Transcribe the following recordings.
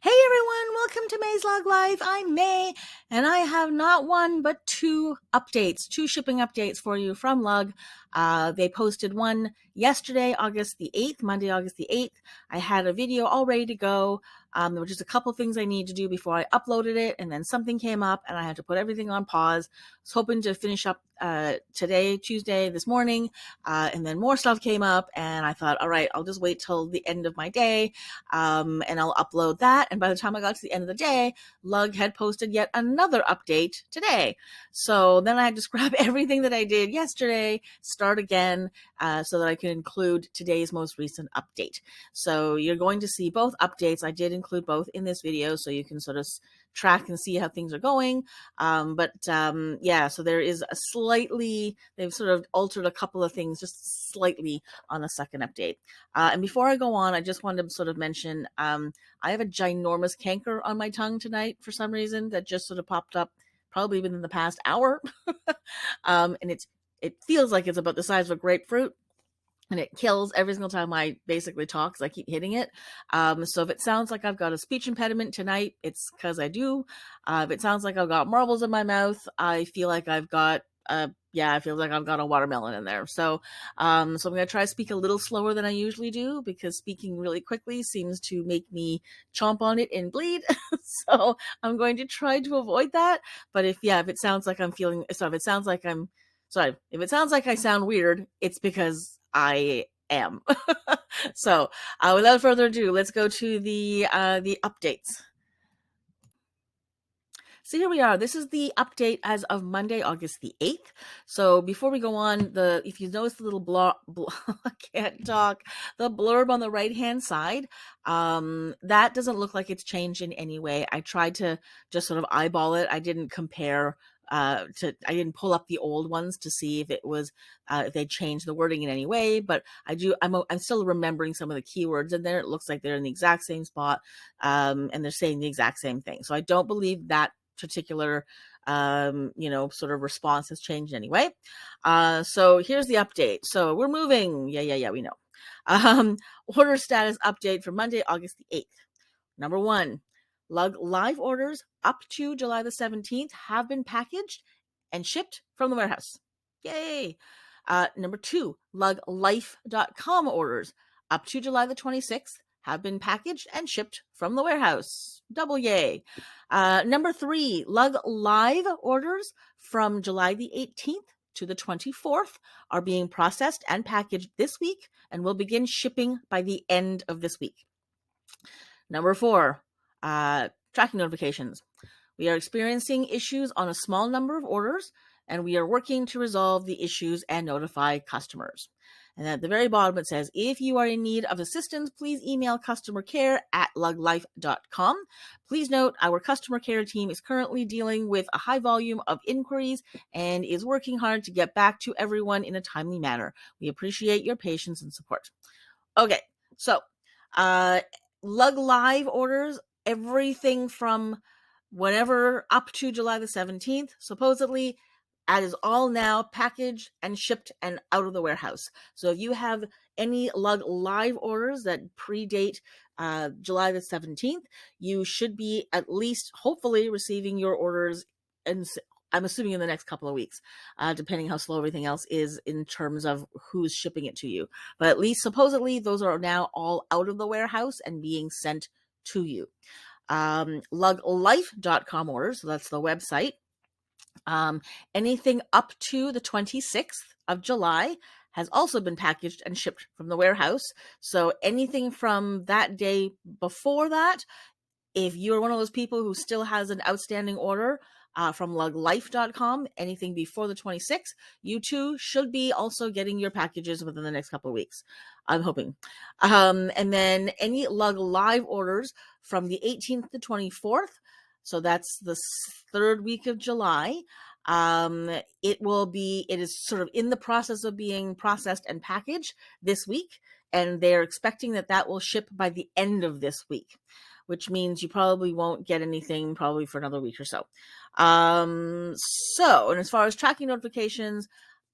Hey everyone, welcome to MaysLugLife. I'm May, and I have not one but two shipping updates for you from Lug. They posted one yesterday, August the 8th, Monday, August the 8th. I had a video all ready to go. There were just a couple things I needed to do before I uploaded it, and then something came up, and I had to put everything on pause. I was hoping to finish up today, Tuesday, this morning, and then more stuff came up, and I thought, all right, I'll just wait till the end of my day, and I'll upload that. And by the time I got to the end of the day, Lug had posted yet another update today. So then I had to scrap everything that I did yesterday, start again, so that I could include today's most recent update. So you're going to see both updates. I did include both in this video, so you can sort of track and see how things are going. Yeah, so there is they've sort of altered a couple of things just slightly on the second update. And before I go on, I just wanted to sort of mention, I have a ginormous canker on my tongue tonight for some reason that just sort of popped up probably within the past hour. And it feels like it's about the size of a grapefruit. And it kills every single time I basically talk because I keep hitting it. So if it sounds like I've got a speech impediment tonight, it's because I do. If it sounds like I've got marbles in my mouth, I feel like I've got a watermelon in there. So I'm going to try to speak a little slower than I usually do because speaking really quickly seems to make me chomp on it and bleed. So I'm going to try to avoid that. But if it sounds like if it sounds like I sound weird, it's because I am. So, without further ado, let's go to the updates. So here we are. This is the update as of Monday, August the 8th. So before we go on, if you notice the little I can't talk, the blurb on the right-hand side, that doesn't look like it's changed in any way. I tried to just sort of eyeball it. I didn't compare I didn't pull up the old ones to see if it was if they changed the wording in any way, but I'm still remembering some of the keywords in there. It looks like they're in the exact same spot, and they're saying the exact same thing. So I don't believe that particular sort of response has changed anyway. So here's the update. So we're moving. We know. Order status update for Monday, August the 8th. Number 1, Lug Live orders up to July the 17th have been packaged and shipped from the warehouse. Yay! Number 2, LugLife.com orders up to July the 26th have been packaged and shipped from the warehouse. Double yay. Number 3, Lug Live orders from July the 18th to the 24th are being processed and packaged this week and will begin shipping by the end of this week. Number 4, tracking notifications. We are experiencing issues on a small number of orders, and we are working to resolve the issues and notify customers. And at the very bottom, it says, if you are in need of assistance, please email customercare@luglife.com. Please note, our customer care team is currently dealing with a high volume of inquiries and is working hard to get back to everyone in a timely manner. We appreciate your patience and support. Okay, so Lug Live orders everything from whenever up to July the 17th, supposedly. That is all now packaged and shipped and out of the warehouse. So if you have any Lug Live orders that predate July the 17th, you should be at least hopefully receiving your orders, and I'm assuming in the next couple of weeks, depending how slow everything else is in terms of who's shipping it to you. But at least supposedly those are now all out of the warehouse and being sent to you. LugLife.com orders, so that's the website. Anything up to the 26th of July has also been packaged and shipped from the warehouse. So anything from that day before that, if you're one of those people who still has an outstanding order from luglife.com, anything before the 26th, you too should be also getting your packages within the next couple of weeks. I'm hoping. And then any Lug Live orders from the 18th to 24th, so that's the third week of July. It is sort of in the process of being processed and packaged this week, and they're expecting that will ship by the end of this week, which means you probably won't get anything probably for another week or so. And as far as tracking notifications,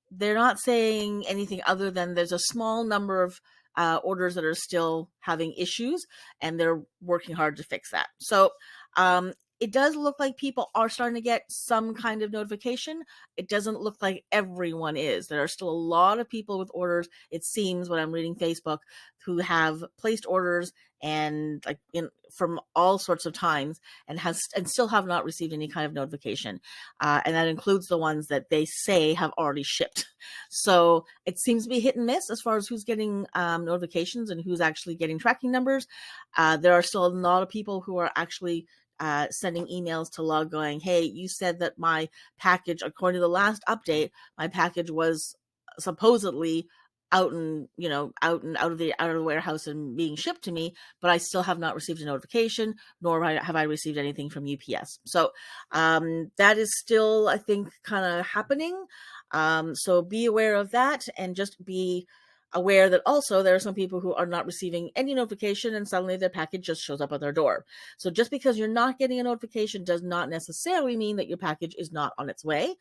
they're not saying anything other than there's a small number of orders that are still having issues, and they're working hard to fix that. So it does look like people are starting to get some kind of notification. It doesn't look like everyone is. There are still a lot of people with orders, it seems, when I'm reading Facebook, who have placed orders and from all sorts of times and still have not received any kind of notification. And that includes the ones that they say have already shipped. So it seems to be hit and miss as far as who's getting notifications and who's actually getting tracking numbers. There are still a lot of people who are actually sending emails to Lug going, hey, you said that my package, according to the last update, my package was supposedly out of the warehouse and being shipped to me, but I still have not received a notification, nor have I received anything from UPS. So that is still, I think, kind of happening. So be aware of that, and just be aware that also there are some people who are not receiving any notification, and suddenly their package just shows up at their door. So just because you're not getting a notification does not necessarily mean that your package is not on its way,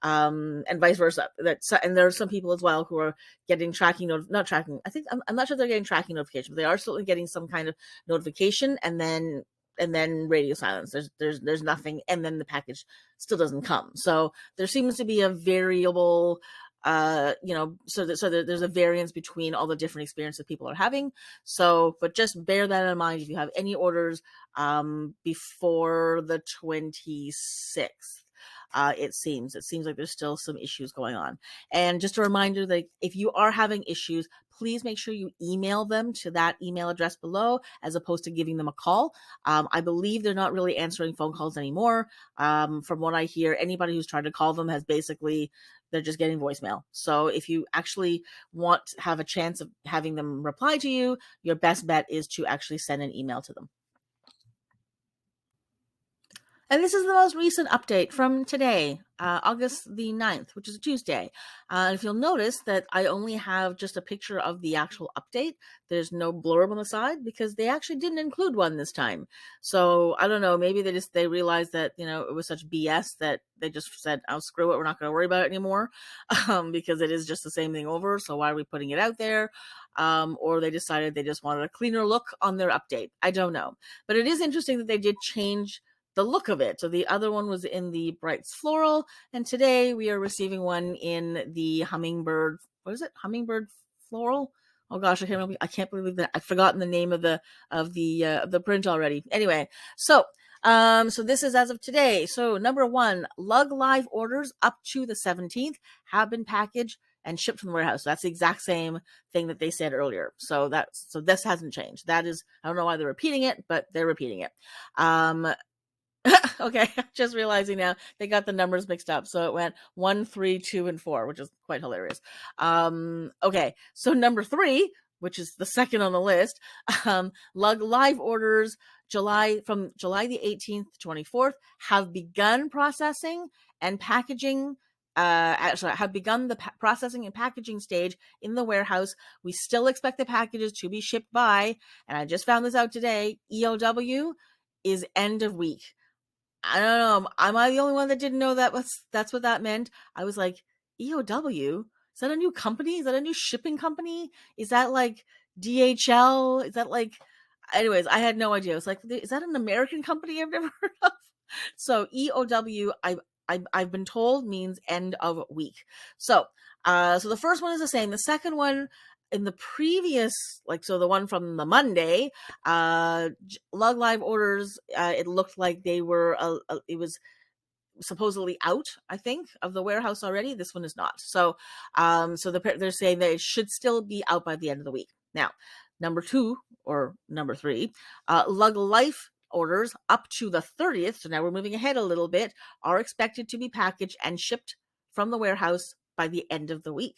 and vice versa. And there are some people as well who are getting not tracking. I'm not sure they're getting tracking notifications, but they are certainly getting some kind of notification, and then radio silence. There's nothing, and then the package still doesn't come. So there seems to be a variable, so there's a variance between all the different experiences people are having. So, but just bear that in mind if you have any orders before the 26th. It seems like there's still some issues going on. And just a reminder that if you are having issues, please make sure you email them to that email address below, as opposed to giving them a call. I believe they're not really answering phone calls anymore. From what I hear, anybody who's tried to call them has basically, they're just getting voicemail. So if you actually want to have a chance of having them reply to you, your best bet is to actually send an email to them. And this is the most recent update from today, August the 9th, which is a Tuesday. And if you'll notice that I only have just a picture of the actual update, there's no blurb on the side, because they actually didn't include one this time. So I don't know, maybe they realized that, it was such BS that they just said, oh, screw it, we're not going to worry about it anymore, because it is just the same thing over, so why are we putting it out there? Or they decided they just wanted a cleaner look on their update. I don't know. But it is interesting that they did change the look of it. So the other one was in the bright floral, and today we are receiving one in the hummingbird. What is it? Hummingbird floral? Oh gosh, I can't believe that I've forgotten the name of the print already. Anyway, so this is as of today. So number 1, LugLife orders up to the 17th have been packaged and shipped from the warehouse. So that's the exact same thing that they said earlier. So this hasn't changed. That is, I don't know why they're repeating it, but they're repeating it. Okay, just realizing now they got the numbers mixed up. So it went 1, 3, 2, and 4, which is quite hilarious. Okay, so number 3, which is the second on the list, LugLife orders from July the 18th to 24th have begun processing and packaging. Actually, have begun the processing and packaging stage in the warehouse. We still expect the packages to be shipped by, and I just found this out today, EOW is end of week. I don't know. Am I the only one that didn't know that's what that meant? I was like, EOW? Is that a new company? Is that a new shipping company? Is that like DHL? Is that like... Anyways, I had no idea. I was like, is that an American company I've never heard of? So EOW, I've been told, means end of week. So the first one is the same. The second one, in the previous, the one from the Monday, LugLife orders, it looked like they were, it was supposedly out, I think, of the warehouse already. This one is not. So, they're saying that it should still be out by the end of the week. Now, number 3, LugLife orders up to the 30th, so now we're moving ahead a little bit, are expected to be packaged and shipped from the warehouse by the end of the week.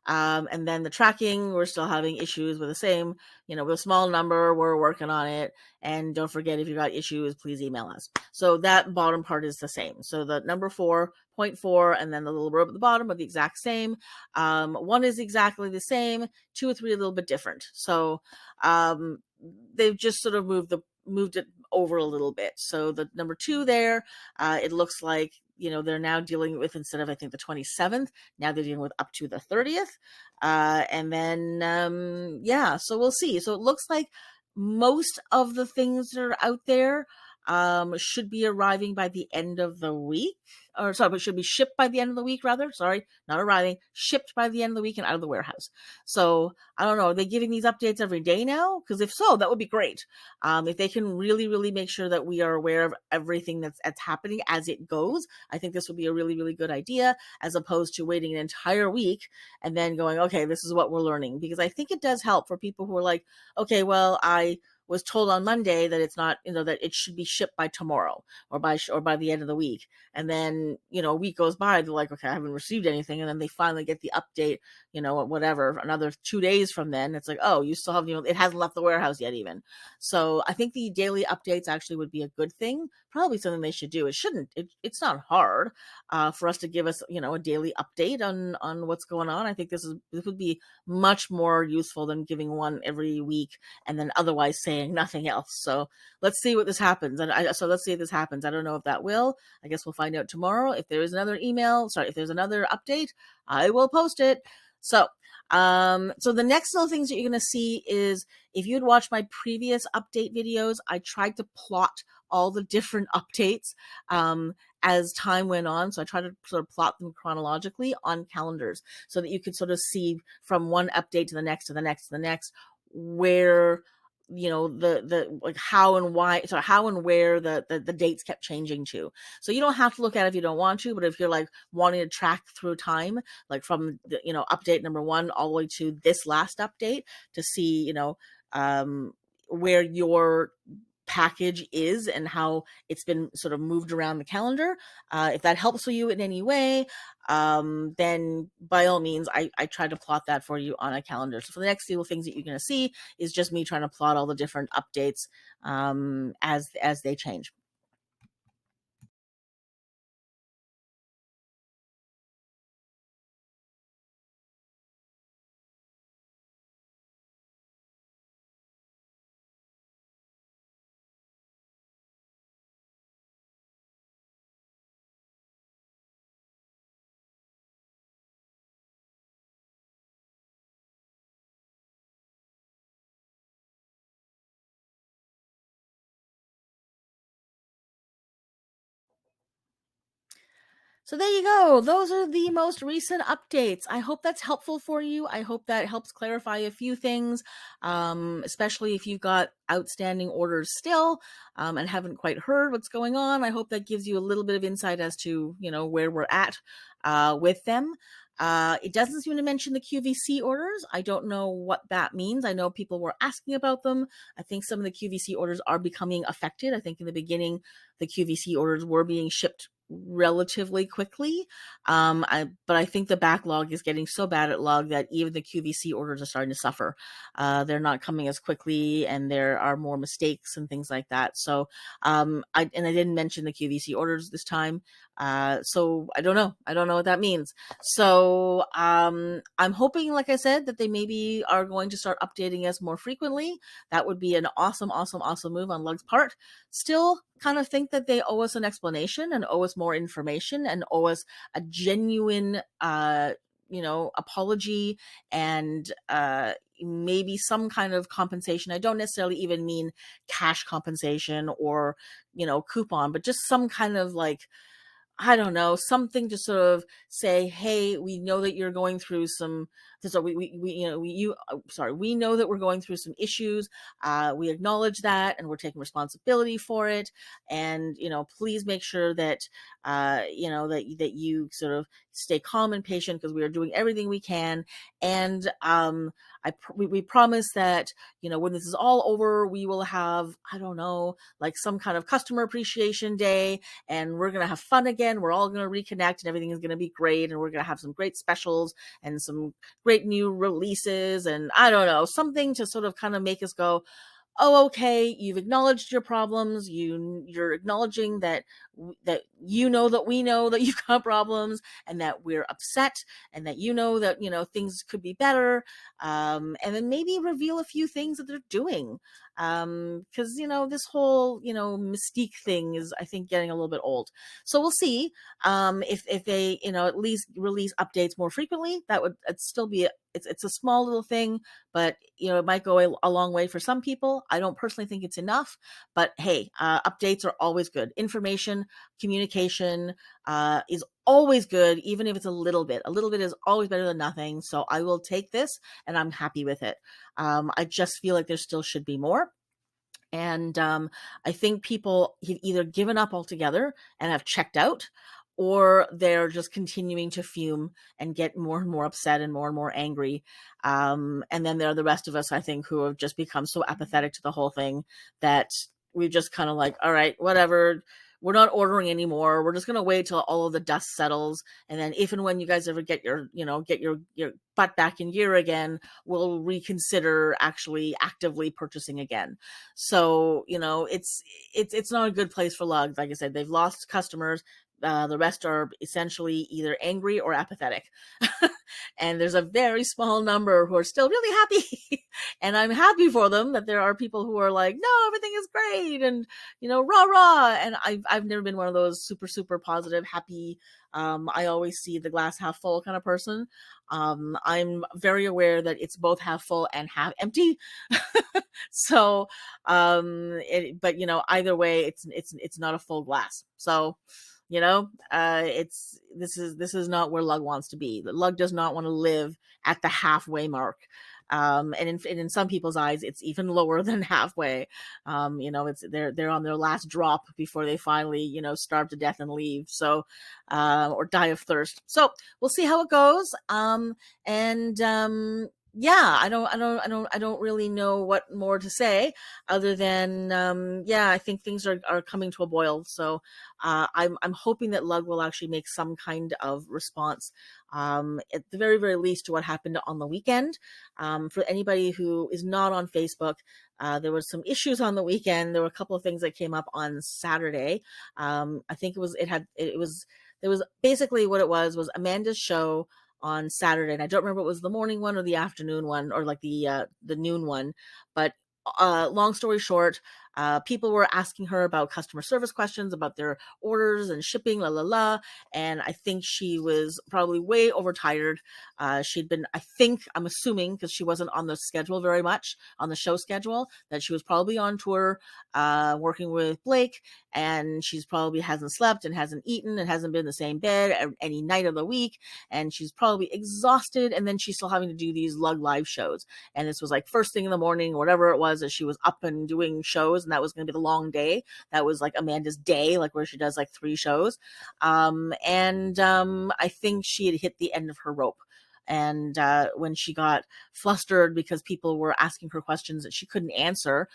And then the tracking, we're still having issues with the same, with a small number, we're working on it. And don't forget, if you got issues, please email us. So that bottom part is the same. So the number 4.4 and then the little row at the bottom are the exact same. 1 is exactly the same, 2 or 3 a little bit different. So they've just sort of moved it over a little bit. So the number 2 there, it looks like they're now dealing with, instead of I think the 27th, now they're dealing with up to the 30th. And then yeah, so we'll see. So it looks like most of the things that are out there should be arriving by the end of the week, or sorry, but should be shipped by the end of the week, rather. Sorry, not arriving, shipped by the end of the week and out of the warehouse. So I don't know, are they giving these updates every day now? Because if so, that would be great. If they can really, really make sure that we are aware of everything that's happening as it goes, I think this would be a really, really good idea, as opposed to waiting an entire week and then going, okay, this is what we're learning. Because I think it does help for people who are like, okay, well, I was told on Monday that it's not, that it should be shipped by tomorrow or by the end of the week. And then, a week goes by, they're like, okay, I haven't received anything. And then they finally get the update, whatever, another 2 days from then. It's like, oh, you still have, it hasn't left the warehouse yet even. So I think the daily updates actually would be a good thing. Probably something they should do. It's not hard for us to give us, a daily update on what's going on. I think this would be much more useful than giving one every week and then otherwise saying nothing else. So let's see what this happens. Let's see if this happens. I don't know if that will. I guess we'll find out tomorrow. If there is another if there's another update, I will post it. So the next little things that you're going to see is, if you had watched my previous update videos, I tried to plot all the different updates as time went on. So I tried to sort of plot them chronologically on calendars so that you could sort of see from one update to the next, to the next, to the next, where the like how and why, so how and where the dates kept changing to. So you don't have to look at it if you don't want to, but if you're like wanting to track through time, like from the, update number 1 all the way to this last update, to see where your package is and how it's been sort of moved around the calendar, if that helps you in any way, then by all means, I try to plot that for you on a calendar. So for the next few things that you're going to see is just me trying to plot all the different updates as they change. So there you go. Those are the most recent updates. I hope that's helpful for you. I hope that helps clarify a few things, especially if you've got outstanding orders still and haven't quite heard what's going on. I hope that gives you a little bit of insight as to, where we're at with them. It doesn't seem to mention the QVC orders. I don't know what that means. I know people were asking about them. I think some of the QVC orders are becoming affected. I think in the beginning, the QVC orders were being shipped relatively quickly. But I think the backlog is getting so bad at Lug that even the QVC orders are starting to suffer. They're not coming as quickly, and there are more mistakes and things like that. So, I didn't mention the QVC orders this time. So I don't know. I don't know what that means. So, I'm hoping, like I said, that they maybe are going to start updating us more frequently. That would be an awesome, awesome, awesome move on Lug's part. Still kind of think that they owe us an explanation and owe us more information and owe us a genuine, apology and maybe some kind of compensation. I don't necessarily even mean cash compensation or, coupon, but just some kind of like, I don't know, something to sort of say, hey, we know that you're going through some, so we know that we're going through some issues. We acknowledge that and we're taking responsibility for it. And, please make sure that, that you sort of stay calm and patient, because we are doing everything we can. And, we promise that, when this is all over, we will have, I don't know, like some kind of customer appreciation day, and we're going to have fun again. We're all going to reconnect and everything is going to be great. And we're going to have some great specials and some great new releases. And I don't know, something to sort of kind of make us go, oh, okay, you've acknowledged your problems. You're acknowledging that that you know that we know that you've got problems, and that we're upset, and that that things could be better. And then maybe reveal a few things that they're doing, because this whole mystique thing is, I think, getting a little bit old. So we'll see. If they at least release updates more frequently, that would still be it's a small little thing, but it might go a long way for some people. I don't personally think it's enough, but hey, updates are always good. Information, communication is always good, even if it's a little bit. A little bit is always better than nothing. So I will take this, and I'm happy with it. I just feel like there still should be more. And I think people have either given up altogether and have checked out, or they're just continuing to fume and get more and more upset and more angry. And then there are the rest of us, I think, who have just become so apathetic to the whole thing that we just kind of like, all right, whatever. We're not ordering anymore. We're just going to wait till all of the dust settles. And then if and when you guys ever get your butt back in gear again, we'll reconsider actually actively purchasing again. So, it's not a good place for Lug. Like I said, they've lost customers. The rest are essentially either angry or apathetic. And there's a very small number who are still really happy. And I'm happy for them that there are people who are like, no, everything is great. And, rah, rah. And I've never been one of those super, super positive, happy, I always see the glass half full kind of person. I'm very aware that it's both half full and half empty. So, but either way, it's not a full glass. So, this is not where Lug wants to be. Lug does not want to live at the halfway mark. And in some people's eyes, it's even lower than halfway. It's they're on their last drop before they finally, starve to death and leave. So, or die of thirst. So we'll see how it goes. And yeah, I don't really know what more to say other than, yeah, I think things are coming to a boil. So, I'm hoping that Lug will actually make some kind of response, at the very, very least, to what happened on the weekend. For anybody who is not on Facebook, there was some issues on the weekend. There were a couple of things that came up on Saturday. I think there was basically what it was Amanda's show on Saturday, and I don't remember if it was the morning one or the afternoon one, or like the noon one. But long story short, people were asking her about customer service questions about their orders and shipping, la la la. And I think she was probably way overtired. She'd been, I'm assuming, because she wasn't on the schedule very much, on the show schedule, that she was probably on tour, working with Blake, and she's probably hasn't slept and hasn't eaten and hasn't been in the same bed any night of the week. And she's probably exhausted. And then she's still having to do these Lug Live shows. And this was like first thing in the morning, or whatever it was, that she was up and doing shows. And that was going to be the long day. That was like Amanda's day, like where she does like 3 shows. I think she had hit the end of her rope. And when she got flustered because people were asking her questions that she couldn't answer,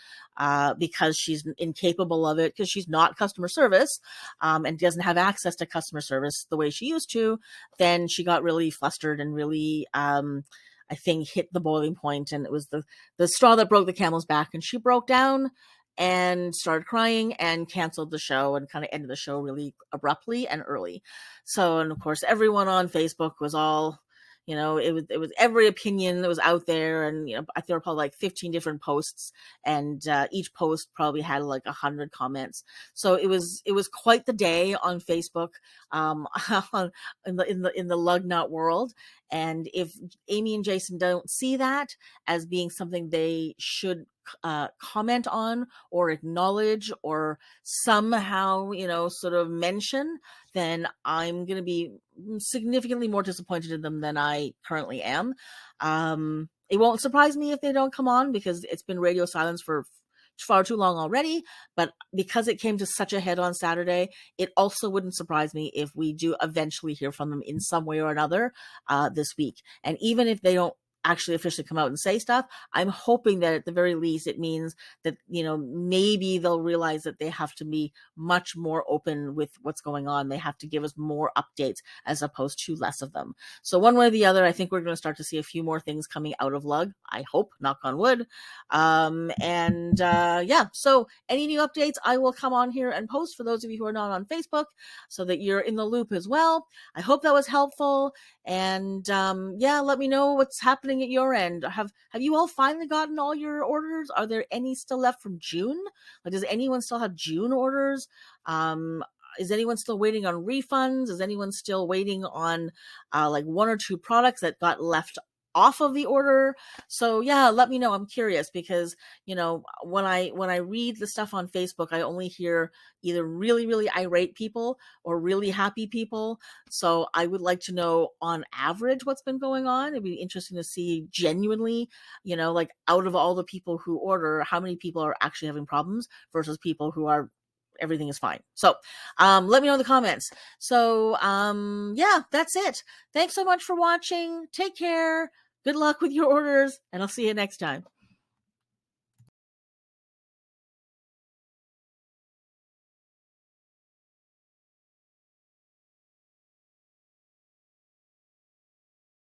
because she's incapable of it, because she's not customer service, and doesn't have access to customer service the way she used to, then she got really flustered and really, I think, hit the boiling point. And it was the straw that broke the camel's back. And she broke down and started crying and canceled the show, and kind of ended the show really abruptly and early. So, and of course, everyone on Facebook was all, it was every opinion that was out there. And, I think there were probably like 15 different posts, and each post probably had like 100 comments. So it was quite the day on Facebook, in the lug nut world. And if Amy and Jason don't see that as being something they should comment on or acknowledge or somehow, sort of mention, then I'm going to be significantly more disappointed in them than I currently am. It won't surprise me if they don't come on, because it's been radio silence for far too long already. But because it came to such a head on Saturday, it also wouldn't surprise me if we do eventually hear from them in some way or another this week. And even if they don't actually officially come out and say stuff. I'm hoping that at the very least it means that, maybe they'll realize that they have to be much more open with what's going on. They have to give us more updates as opposed to less of them. So one way or the other, I think we're going to start to see a few more things coming out of Lug. I hope, knock on wood. Yeah, so any new updates, I will come on here and post for those of you who are not on Facebook so that you're in the loop as well. I hope that was helpful. And yeah, let me know what's happening at your end. Have you all finally gotten all your orders? Are there any still left from June? Like, does anyone still have June orders? Is anyone still waiting on refunds? Is anyone still waiting on like one or two products that got left off of the order? So yeah, let me know. I'm curious because, when I read the stuff on Facebook, I only hear either really, really irate people or really happy people. So I would like to know on average what's been going on. It'd be interesting to see genuinely, like out of all the people who order, how many people are actually having problems versus people who are everything is fine. So let me know in the comments. So yeah, that's it. Thanks so much for watching. Take care. Good luck with your orders, and I'll see you next time.